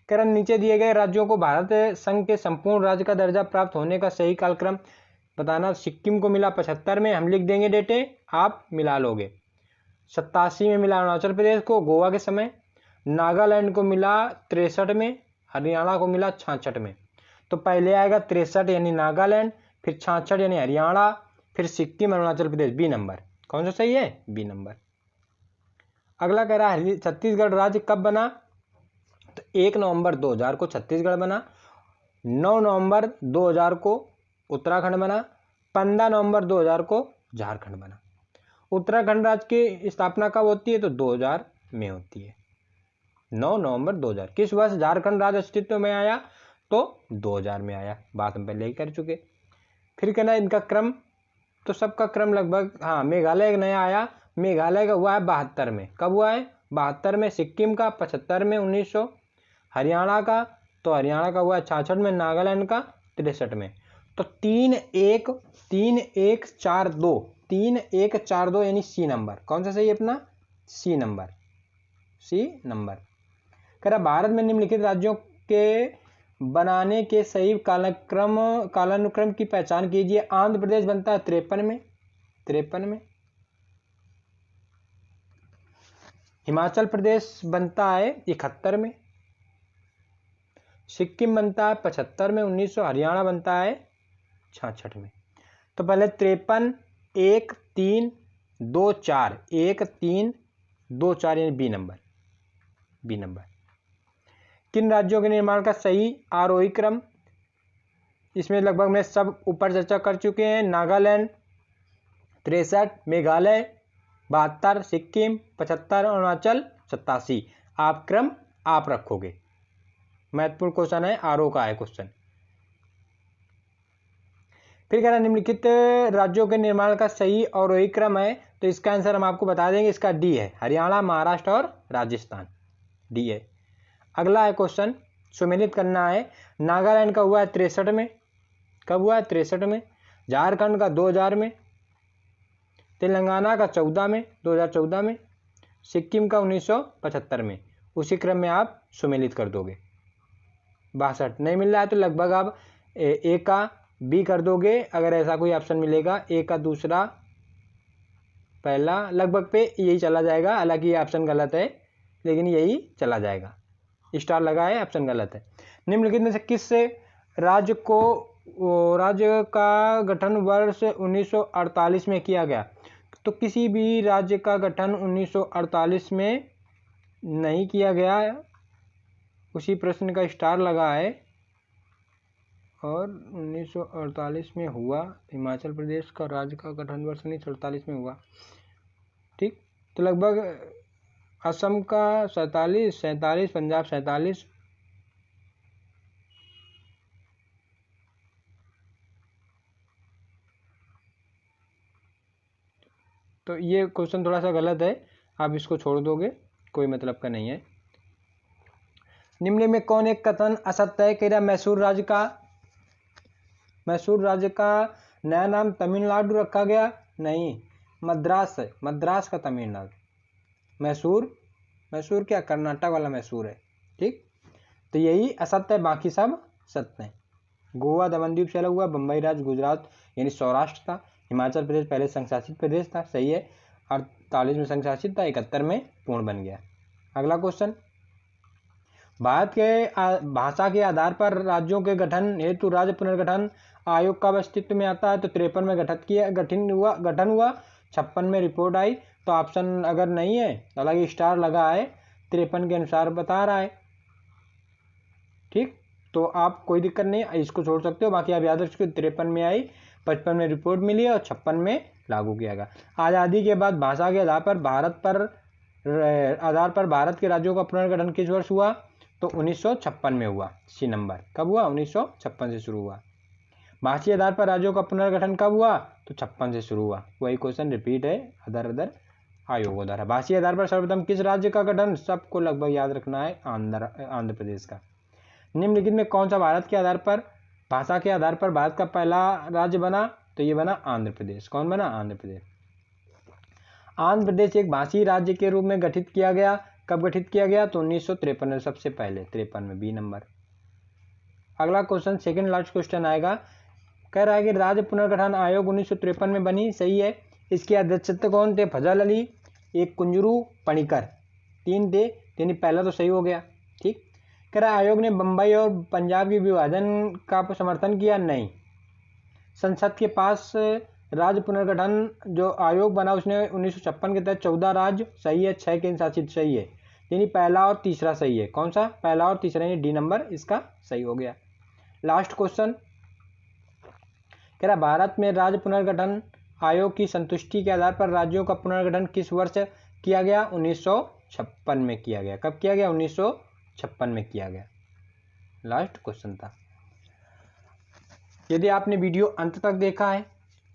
[SPEAKER 1] कह रहा नीचे दिए गए राज्यों को भारत संघ के संपूर्ण राज्य का दर्जा प्राप्त होने का सही कालक्रम बताना। सिक्किम को मिला 75 में, हम लिख देंगे डेटे, आप मिला लोगे। 87 में मिला अरुणाचल प्रदेश को गोवा के समय। नागालैंड को मिला 63 में। हरियाणा को मिला 66 में। तो पहले आएगा 63 यानी नागालैंड, फिर 66 यानी हरियाणा, फिर सिक्किम, अरुणाचल प्रदेश। B number. कौन सा सही है? B number. अगला कह रहा है छत्तीसगढ़ राज्य कब बना? तो 1 नवंबर 2000 को छत्तीसगढ़ बना। 9 नवंबर 2000 को उत्तराखंड बना। 15 नवंबर 2000 को झारखंड बना। उत्तराखंड राज्य की स्थापना कब होती है? तो 2000 में होती है, 9 नवंबर 2000। किस वर्ष झारखंड राज्य अस्तित्व में आया? तो 2000 में आया, बात हम पहले ही कर चुके। फिर कहना इनका क्रम, तो सबका क्रम लगभग, हाँ, मेघालय एक नया आया। मेघालय का हुआ है 72 में। कब हुआ है? 72 में। सिक्किम का 75 में, 1900। हरियाणा का, तो हरियाणा का हुआ है 66 में। नागालैंड का 63 में। तो 3-1-4-2 यानी सी नंबर। कौन सा सही है अपना? C number. कह रहा भारत में निम्नलिखित राज्यों के बनाने के सही कालानुक्रम की पहचान कीजिए। आंध्र प्रदेश बनता है 53 में। हिमाचल प्रदेश बनता है 71 में, सिक्किम बनता है 75 में, 1900 हरियाणा बनता है 66 में। तो पहले 53 1 3 2 4 1 3 2 4 यानी बी नंबर। किन राज्यों के निर्माण का सही आरोही क्रम? इसमें लगभग मैं सब ऊपर चर्चा कर चुके हैं। नागालैंड 63, मेघालय 72, सिक्किम 75, अरुणाचल 87। आप क्रम आप रखोगे। महत्वपूर्ण क्वेश्चन है, आरोह का है क्वेश्चन। फिर कह रहा निम्नलिखित राज्यों के निर्माण का सही आरोही क्रम है, तो इसका आंसर हम आपको बता देंगे, इसका डी है। हरियाणा, महाराष्ट्र और राजस्थान, डी है। अगला है क्वेश्चन, सुमेलित करना है। नागालैंड का हुआ है 63 में, कब हुआ है? 63 में। झारखंड का 2000 में, तेलंगाना का 14 में, 2014 में, सिक्किम का 1975 में। उसी क्रम में आप सुमेलित कर दोगे। 62 नहीं मिल रहा है तो लगभग आप ए का बी कर दोगे, अगर ऐसा कोई ऑप्शन मिलेगा। ए का दूसरा, पहला, लगभग पे यही चला जाएगा। हालांकि ये ऑप्शन गलत है, लेकिन यही चला जाएगा। स्टार लगा है, ऑप्शन गलत है। निम्नलिखित में से किस राज्य का गठन वर्ष 1948 में किया गया? तो किसी भी राज्य का गठन 1948 में नहीं किया गया। उसी प्रश्न का स्टार लगा है और 1948 में हुआ। हिमाचल प्रदेश का राज्य का गठन वर्ष 1948 में हुआ। ठीक, तो लगभग असम का 47, पंजाब 47, तो ये क्वेश्चन थोड़ा सा गलत है, आप इसको छोड़ दोगे, कोई मतलब का नहीं है। निम्न में कौन एक कथन असत्य है? कह रहा मैसूर राज्य का नया नाम तमिलनाडु रखा गया, नहीं, मद्रास है, मद्रास का तमिलनाडु। मैसूर क्या कर्नाटक वाला मैसूर है। ठीक, तो यही असत्य है, बाकी सब सत्य है। गोवा दमनदीप से अलग हुआ। बम्बई राज्य गुजरात यानी सौराष्ट्र था। हिमाचल प्रदेश पहले संघ शासित प्रदेश था, सही है। 48 में संघ शासित था, 71 में पूर्ण बन गया। अगला क्वेश्चन, भारत के भाषा के आधार पर राज्यों के गठन हेतु राज्य पुनर्गठन आयोग कब अस्तित्व में आता है? तो 53 में गठन हुआ। 56 में रिपोर्ट आई। तो ऑप्शन अगर नहीं है, हालांकि स्टार लगा है, 53 के अनुसार बता रहा है। ठीक, तो आप कोई दिक्कत नहीं, इसको छोड़ सकते हो। बाकी आप याद रखिए 53 में आई, 55 में रिपोर्ट मिली और 56 में लागू किया गया। आज़ादी के बाद भाषा के आधार पर भारत के राज्यों का पुनर्गठन किस वर्ष हुआ? तो 1956 में हुआ। सी नंबर, कब हुआ? 1956 से शुरू हुआ। भाषीय आधार पर राज्यों का पुनर्गठन कब हुआ? तो 56 से शुरू हुआ। वही क्वेश्चन रिपीट है अदर आयोगों द्वारा। भाषीय आधार पर सर्वप्रथम किस राज्य का गठन? सबको लगभग याद रखना है, आंध्र प्रदेश का। निम्नलिखित में कौन सा भारत के आधार पर भाषा के आधार पर भारत का पहला राज्य बना? तो ये बना आंध्र प्रदेश। कौन बना? आंध्र प्रदेश। आंध्र प्रदेश एक भाषी राज्य के रूप में गठित किया गया। कब गठित किया गया? तो 1953 में, सबसे पहले 53 में, बी नंबर। अगला क्वेश्चन, सेकंड लास्ट क्वेश्चन आएगा। कह रहा है कि राज्य पुनर्गठन आयोग 1953 में बनी, सही है। इसके अध्यक्ष कौन थे? फजल अली, एक कुंजरू पणिकर, 3 थे, यानी पहला तो सही हो गया। ठीक, कह रहा है आयोग ने बंबई और पंजाब के विभाजन का समर्थन किया, नहीं। संसद के पास राज्य पुनर्गठन जो आयोग बना उसने 1956 के तहत 14 राज्य, सही है। 6 केंद्र शासित, सही है, यानी पहला और तीसरा सही है। कौन सा? पहला और तीसरा, यानी डी नंबर इसका सही हो गया। लास्ट क्वेश्चन, कह रहा भारत में राज्य पुनर्गठन आयोग की संतुष्टि के आधार पर राज्यों का पुनर्गठन किस वर्ष किया गया? 1956 में किया गया। कब किया गया? 1956 में किया गया। लास्ट क्वेश्चन था। यदि आपने वीडियो अंत तक देखा है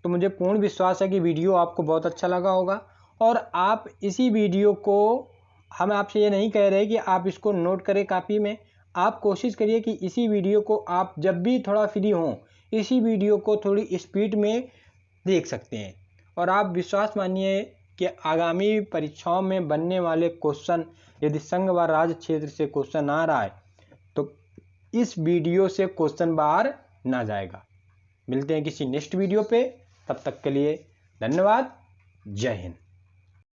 [SPEAKER 1] तो मुझे पूर्ण विश्वास है कि वीडियो आपको बहुत अच्छा लगा होगा, और आप इसी वीडियो को, हम आपसे ये नहीं कह रहे कि आप इसको नोट करें कापी में, आप कोशिश करिए कि इसी वीडियो को आप जब भी थोड़ा फ्री हों, इसी वीडियो को थोड़ी स्पीड में देख सकते हैं। और आप विश्वास मानिए कि आगामी परीक्षाओं में बनने वाले क्वेश्चन, यदि संघ व राज्य क्षेत्र से क्वेश्चन आ रहा है तो इस वीडियो से क्वेश्चन बाहर ना जाएगा। मिलते हैं किसी नेक्स्ट वीडियो पे, तब तक के लिए धन्यवाद। जय हिंद।